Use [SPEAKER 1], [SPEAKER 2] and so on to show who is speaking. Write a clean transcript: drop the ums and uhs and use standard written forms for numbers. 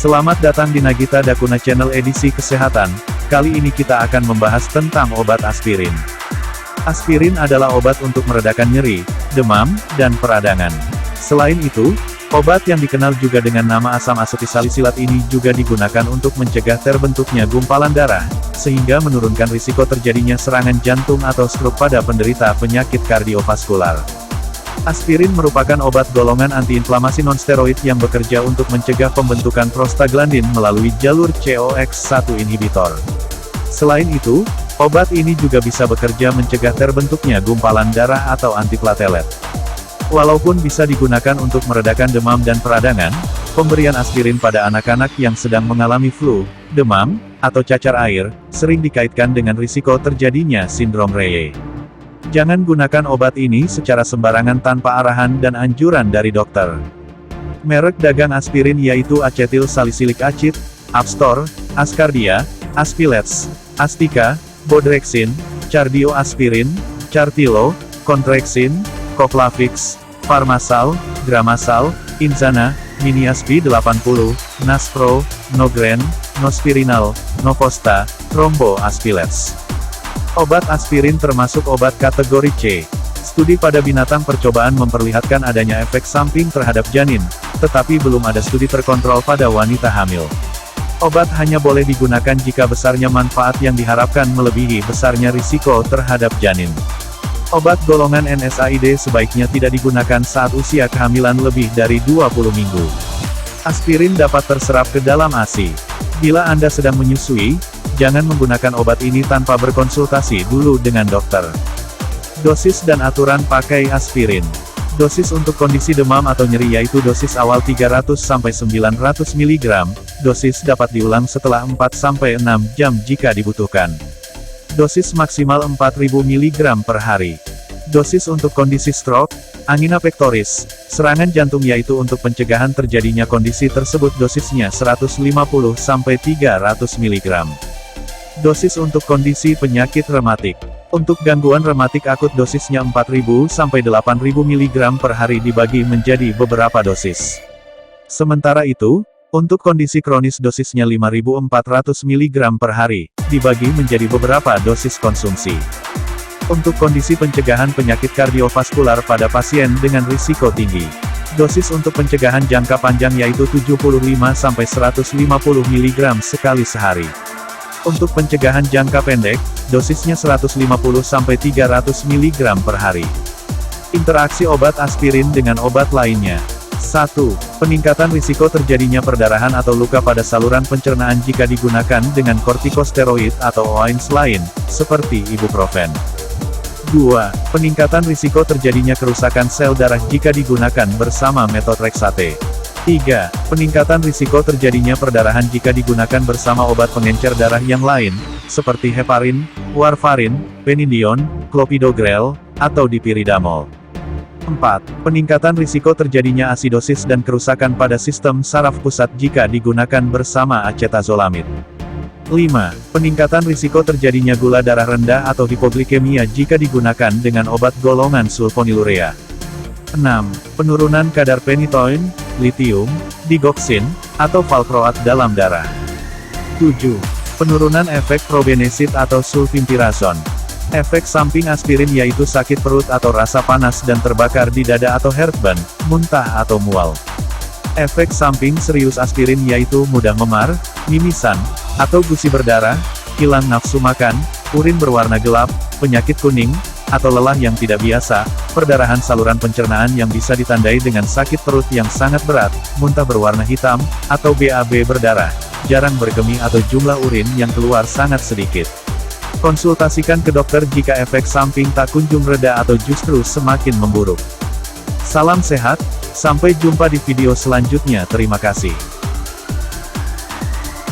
[SPEAKER 1] Selamat datang di Nagita Dakuna Channel edisi kesehatan. Kali ini kita akan membahas tentang obat aspirin. Aspirin adalah obat untuk meredakan nyeri, demam, dan peradangan. Selain itu, obat yang dikenal juga dengan nama asam asetilsalisilat ini juga digunakan untuk mencegah terbentuknya gumpalan darah, sehingga menurunkan risiko terjadinya serangan jantung atau stroke pada penderita penyakit kardiovaskular. Aspirin merupakan obat golongan antiinflamasi nonsteroid yang bekerja untuk mencegah pembentukan prostaglandin melalui jalur COX-1 inhibitor. Selain itu, obat ini juga bisa bekerja mencegah terbentuknya gumpalan darah atau antiplatelet. Walaupun bisa digunakan untuk meredakan demam dan peradangan, pemberian aspirin pada anak-anak yang sedang mengalami flu, demam, atau cacar air, sering dikaitkan dengan risiko terjadinya sindrom Reye. Jangan gunakan obat ini secara sembarangan tanpa arahan dan anjuran dari dokter. Merek dagang aspirin yaitu acetyl salicylic acid, Abstor, Ascardia, Aspilets, Astika, Bodrexin, Cardioaspirin, Cartilo, Contrexin, Coplavix, Pharmasal, Gramasal, Inzana, Miniaspi 80, Naspro, Nogren, Nospirinal, Novosta, Rombo Aspilets. Obat aspirin termasuk obat kategori C. Studi pada binatang percobaan memperlihatkan adanya efek samping terhadap janin, tetapi belum ada studi terkontrol pada wanita hamil. Obat hanya boleh digunakan jika besarnya manfaat yang diharapkan melebihi besarnya risiko terhadap janin. Obat golongan NSAID sebaiknya tidak digunakan saat usia kehamilan lebih dari 20 minggu. Aspirin dapat terserap ke dalam ASI. Bila Anda sedang menyusui, jangan menggunakan obat ini tanpa berkonsultasi dulu dengan dokter. Dosis dan aturan pakai aspirin. Dosis untuk kondisi demam atau nyeri yaitu dosis awal 300-900 mg, dosis dapat diulang setelah 4-6 jam jika dibutuhkan. Dosis maksimal 4000 mg per hari. Dosis untuk kondisi stroke, angina pectoris, serangan jantung yaitu untuk pencegahan terjadinya kondisi tersebut dosisnya 150-300 mg. Dosis untuk kondisi penyakit rematik. Untuk gangguan rematik akut dosisnya 4000-8000 mg per hari dibagi menjadi beberapa dosis. Sementara itu, untuk kondisi kronis dosisnya 5400 mg per hari, dibagi menjadi beberapa dosis konsumsi. Untuk kondisi pencegahan penyakit kardiovaskular pada pasien dengan risiko tinggi, dosis untuk pencegahan jangka panjang yaitu 75-150 mg sekali sehari. Untuk pencegahan jangka pendek, dosisnya 150-300 mg per hari. Interaksi obat aspirin dengan obat lainnya. 1. Peningkatan risiko terjadinya perdarahan atau luka pada saluran pencernaan jika digunakan dengan kortikosteroid atau OAINS lain, seperti ibuprofen. 2. Peningkatan risiko terjadinya kerusakan sel darah jika digunakan bersama metotrexate. 3. Peningkatan risiko terjadinya perdarahan jika digunakan bersama obat pengencer darah yang lain, seperti heparin, warfarin, penindion, clopidogrel, atau dipiridamol. 4. Peningkatan risiko terjadinya asidosis dan kerusakan pada sistem saraf pusat jika digunakan bersama acetazolamid. 5. Peningkatan risiko terjadinya gula darah rendah atau hipoglikemia jika digunakan dengan obat golongan sulfonilurea. 6. Penurunan kadar penitoin, litium, digoxin, atau valproat dalam darah. 7. Penurunan efek probenesid atau sulfimpirazon. Efek samping aspirin yaitu sakit perut atau rasa panas dan terbakar di dada atau heartburn, muntah atau mual. Efek samping serius aspirin yaitu mudah memar, mimisan, atau gusi berdarah, hilang nafsu makan, urin berwarna gelap, penyakit kuning, atau lelah yang tidak biasa, perdarahan saluran pencernaan yang bisa ditandai dengan sakit perut yang sangat berat, muntah berwarna hitam, atau BAB berdarah, jarang berkemih atau jumlah urin yang keluar sangat sedikit. Konsultasikan ke dokter jika efek samping tak kunjung reda atau justru semakin memburuk. Salam sehat, sampai jumpa di video selanjutnya. Terima kasih.